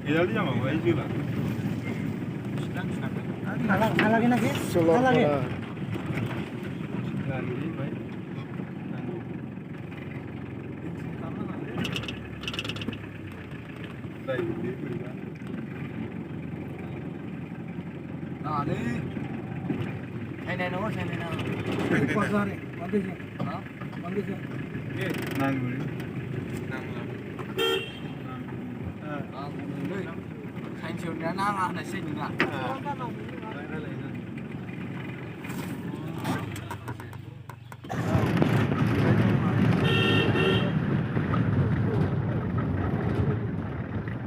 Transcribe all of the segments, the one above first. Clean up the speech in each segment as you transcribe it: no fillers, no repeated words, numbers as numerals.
Idealnya jangan mau aja lah. Lagi lagi. Solo Lagi. Lagi baik. Baik, berikan. Nah, đi. Thế này nó thế này nào. Con ra này, con đi chưa? Hả? Con đi chưa? Nang beri. À, người thành trường đã năng là sinh được ạ.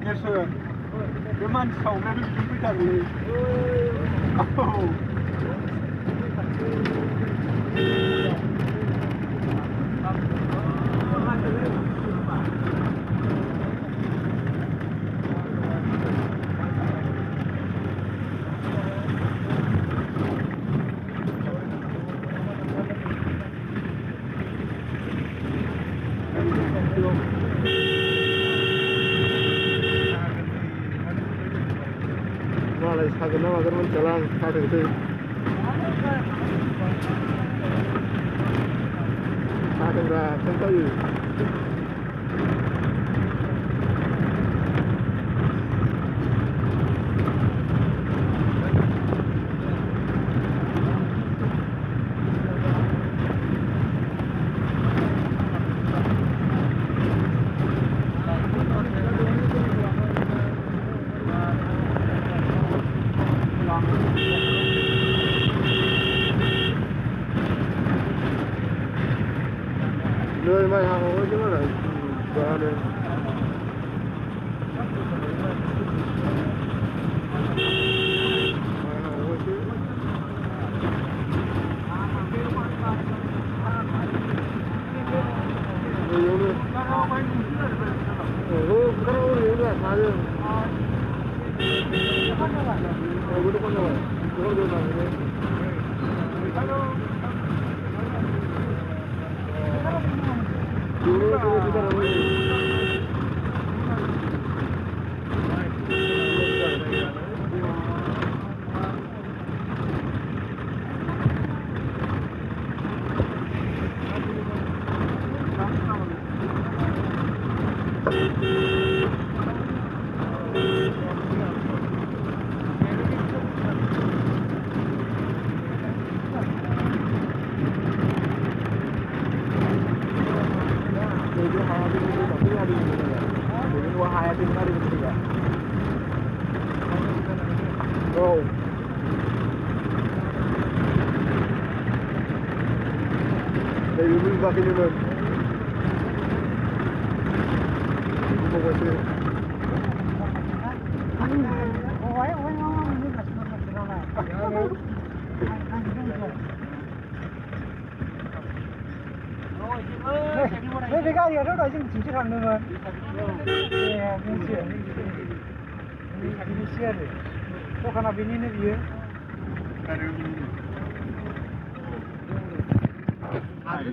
Yes sir. Cái man sầu nó đi với thằng gì? मालाय सागोन ना मागोन मोनथियाला आं साथोंसै साथोंब्रा खोन्थायो nơi mai hàng có chứ mà lại ra đây Oh. Đây mình vào cái này mình. Không có gì. Đây cái gì đó rồi chỉ thằng nữa mà. Mình chuyển đi xe rồi. Có khả năng bên này gì? Ada